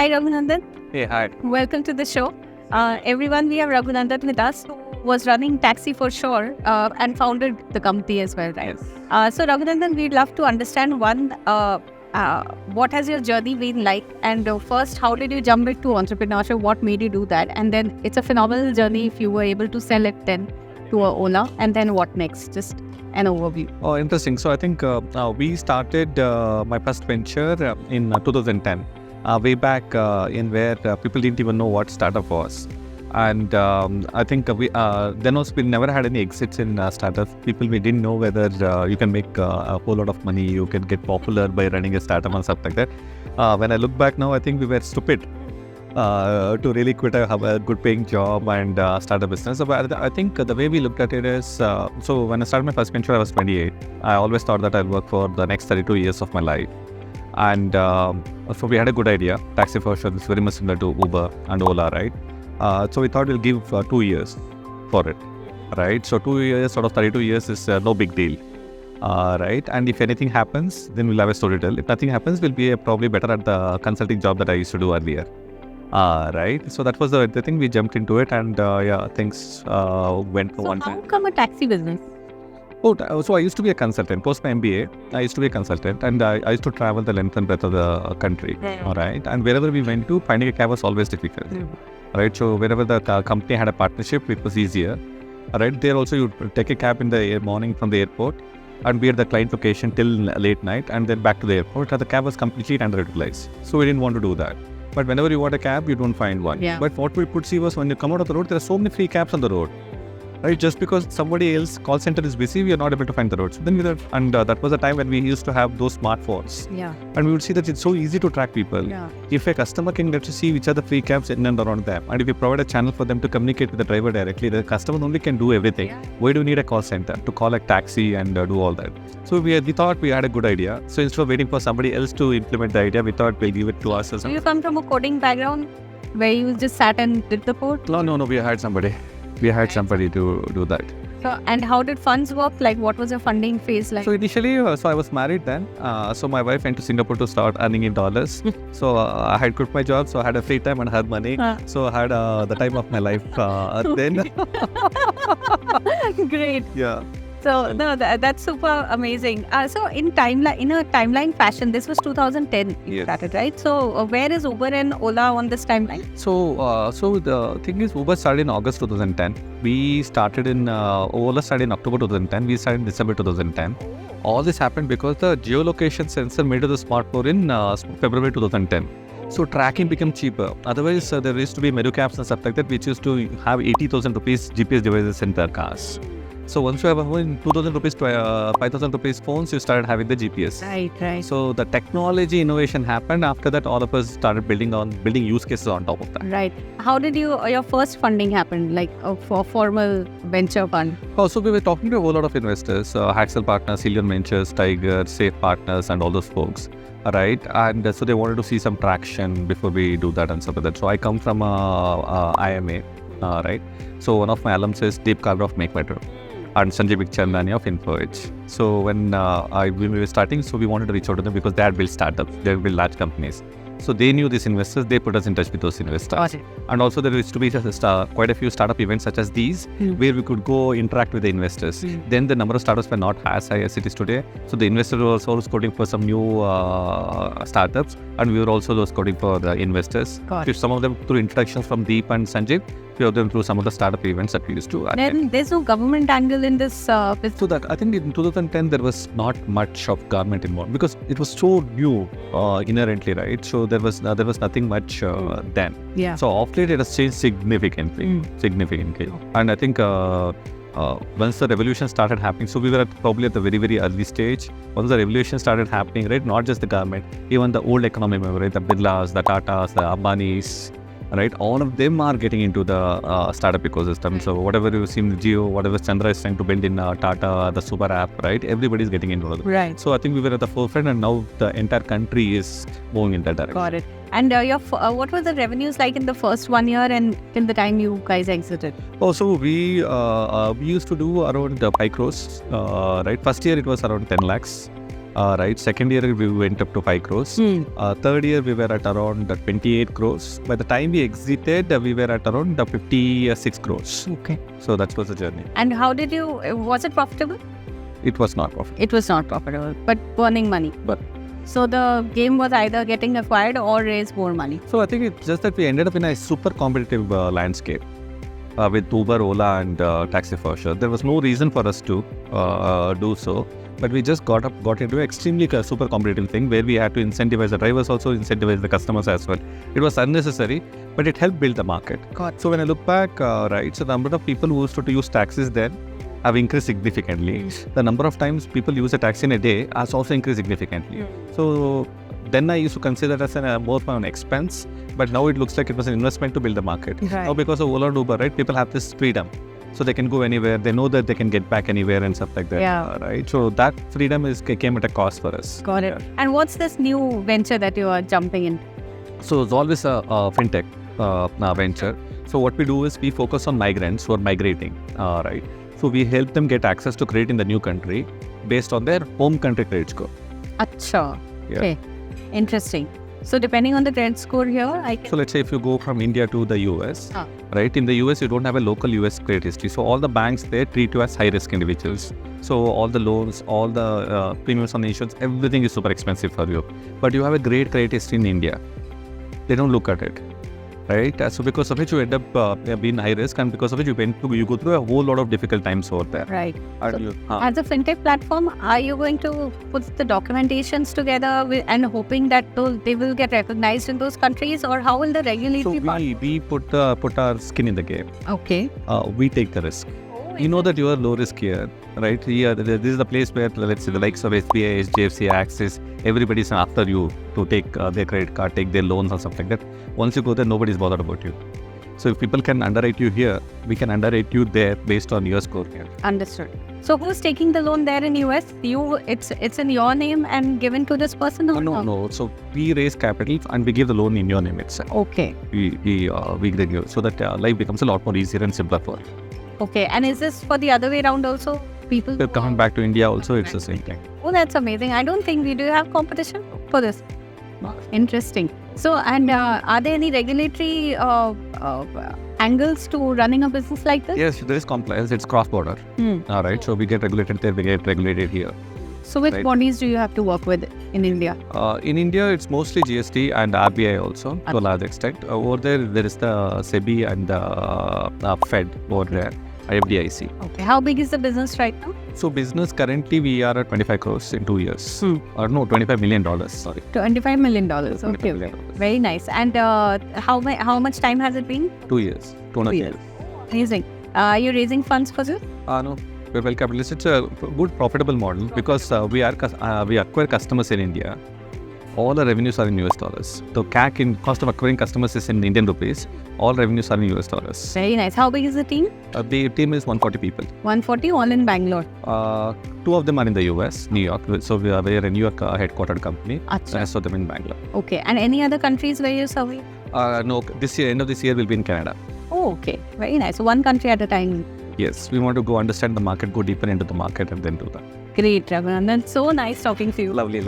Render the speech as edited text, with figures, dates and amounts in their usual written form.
Hi, Raghunandan. Hey, hi. Welcome to the show. Everyone, we have Raghunandan with us, who was running TaxiForSure and founded the company as well, right? Yes. So, Raghunandan, we'd love to understand what has your journey been like? And first, how did you jump into entrepreneurship? What made you do that? And then it's a phenomenal journey if you were able to sell it then to Ola. And then what next? Just an overview. Oh, interesting. So I think we started my first venture in 2010, way back in where people didn't even know what startup was. And I think we then also we never had any exits in startups. We didn't know whether you can make a whole lot of money, you can get popular by running a startup and stuff like that. When I look back now, I think we were stupid to really quit a good paying job and start a business. So I think the way we looked at it is, so when I started my first venture, I was 28. I always thought that I'll work for the next 32 years of my life. And so we had a good idea. TaxiForSure is very much similar to Uber and Ola, right? So we thought we'll give 2 years for it, right? So 2 years out of 32 years is no big deal. Right, and if anything happens, then we'll have a story to tell. If nothing happens, we'll be probably better at the consulting job that I used to do earlier. Right, so that was the thing. We jumped into it, and things went for one How time. come a taxi business? So I used to be a consultant. Post my MBA, I used to be a consultant, and I used to travel the length and breadth of the country. All right, and wherever we went to, finding a cab was always difficult. Right, so wherever the company had a partnership, it was easier. All right, there also you take a cab in the morning from the airport and be at the client location till late night, and then back to the airport. The cab was completely underutilized, so we didn't want to do that. But whenever you want a cab, you don't find one. Yeah. But what we could see was when you come out of the road, there are so many free cabs on the road. Right, just because somebody else call center is busy, we are not able to find the road. So then that was the time when we used to have those smartphones. Yeah. And we would see that it's so easy to track people. Yeah. If a customer can get to see which are the free cabs in and around them, and if you provide a channel for them to communicate with the driver directly, the customer only can do everything. Yeah. Why do you need a call center to call a taxi and do all that? So we thought we had a good idea. So instead of waiting for somebody else to implement the idea, we thought we'll give it to us. Do you come from a coding background where you just sat and did the code? No, we hired somebody. We hired somebody to do that. So, and how did funds work? Like, what was your funding phase like? So initially, so I was married then. So my wife went to Singapore to start earning in dollars. So I had quit my job, so I had a free time and had money. So I had the time of my life then. Great. Yeah. So no, that's super amazing. So in a timeline fashion, this was 2010 you Yes. started, right? So where is Uber and Ola on this timeline? So the thing is, Uber started in August 2010. We started in Ola started in October 2010. We started in December 2010. All this happened because the geolocation sensor made to the smartphone in February 2010. So tracking became cheaper. Otherwise, there used to be Meru cabs and stuff like that, which used to have 80,000 rupees GPS devices in their cars. So once you have a phone, 2,000 rupees to 5,000 rupees phones, you started having the GPS. Right. So the technology innovation happened. After that, all of us started building use cases on top of that. Right. How did your first funding happen? Like for formal venture fund? So we were talking to a whole lot of investors, Haxel Partners, Helion Ventures, Tiger, Safe Partners, and all those folks. Right, and so they wanted to see some traction before we do that and stuff like that. So I come from IMA, right? So one of my alums is Deep Kargar of Make Better, and Sanjay Bigchandani of InfoEdge. So when we were starting, so we wanted to reach out to them because they had built startups, they had built large companies. So they knew these investors, they put us in touch with those investors. Got it. And also there used to be quite a few startup events such as these, where we could go interact with the investors. Then the number of startups were not as high as it is today. So the investors were also scouting for some new startups, and we were also scouting for the investors. Some of them through introductions from Deep and Sanjay, few of them through some of the startup events that we used to attend. Then there's no government angle in this business. So that I think in 2010 there was not much of government involved because it was so new inherently, right? So there was nothing much then. Yeah. So off late it has changed significantly. And I think once the revolution started happening, so we were probably at the very, very early stage. Once the revolution started happening, right, not just the government, even the old economy, right, the Birlas, the Tatas, the Ambanis, right, all of them are getting into the startup ecosystem. So whatever you see in Jio, whatever Chandra is trying to build in Tata, the Super app, right, everybody is getting into it. Right. So I think we were at the forefront, and now the entire country is moving in that direction. Got it. And what were the revenues like in the first 1 year and till the time you guys exited? So we used to do around 5 crores, right? First year it was around 10 lakhs. Right. Second year we went up to 5 crores. Third year we were at around 28 crores. By the time we exited, we were at around 56 crores. Okay. So that was the journey. And how did you, was it profitable? It was not profitable. It was not profitable, but burning money. But So the game was either getting acquired or raise more money. so I think it's just that we ended up in a super competitive landscape with Uber, Ola, and TaxiForSure. There was no reason for us to do so, but we just got into an extremely super competitive thing where we had to incentivize the drivers, also incentivize the customers as well. It was unnecessary, but it helped build the market. Got it. So when I look back, right, so the number of people who used to use taxis then have increased significantly. The number of times people use a taxi in a day has also increased significantly. So then I used to consider that as more of an expense, but now it looks like it was an investment to build the market. Right. Now because of Ola and Uber, right, people have this freedom. So they can go anywhere, they know that they can get back anywhere and stuff like that. Yeah. Right. So that freedom came at a cost for us. Got it. And what's this new venture that you are jumping in? So Zolve is a fintech venture. So what we do is we focus on migrants who are migrating, right? So we help them get access to credit in the new country based on their home country credit score. Acha. Yeah. Okay. Interesting. So depending on the credit score here, I can... So let's say if you go from India to the US, right? In the US, you don't have a local US credit history. So all the banks there treat you as high-risk individuals. So all the loans, all the premiums on the insurance, everything is super expensive for you. But you have a great credit history in India. They don't look at it, right? So because of which you end up being high risk, and because of which you go through a whole lot of difficult times over there. Right. So, as a fintech platform, are you going to put the documentations together and hoping that they will get recognized in those countries, or how will the regulatory part? We put our skin in the game. Okay. We take the risk. You know that you are low risk here, right? Here, this is the place where, let's say, the likes of SBI, HDFC, Axis, everybody's after you to take their credit card, take their loans or something like that. Once you go there, nobody's bothered about you. So if people can underwrite you here, we can underwrite you there based on your score here. Understood. So who's taking the loan there in US? It's in your name and given to this person? Or No. So we raise capital and we give the loan in your name itself. Okay. We give you so that life becomes a lot more easier and simpler for you. Okay. And is this for the other way around also? People We're coming back to India also, it's the same thing. Oh, that's amazing. I don't think we do have competition for this. Interesting. So, and are there any regulatory angles to running a business like this? Yes, there is compliance. It's cross-border. All right. So we get regulated there, we get regulated here. So which bodies do you have to work with in India? In India, it's mostly GST and RBI also to a large extent. Over there is the SEBI and the Fed over there, FDIC. Okay. How big is the business right now? So business currently we are at 25 crores in 2 years. Or no, $25 million. Sorry. $25 million. $25 Okay. million. Very nice. And how much time has it been? 2 years. 2.5 years. Amazing. Are you raising funds for this? No. We're well capitalized. It's a good profitable model because we acquire customers in India. All the revenues are in US dollars. The CAC in cost of acquiring customers is in Indian rupees. All revenues are in US dollars. Very nice. How big is the team? The team is 140 people. 140, all in Bangalore. 2 of them are in the US, New York. So we are a New York headquartered company. Achha. The rest of them in Bangalore. Okay. And any other countries where you're serving? No, this year, end of this year, we'll be in Canada. Oh, okay. Very nice. So one country at a time. Yes, we want to go understand the market, go deeper into the market, and then do that. Great, Raghunandan. So nice talking to you. Lovely.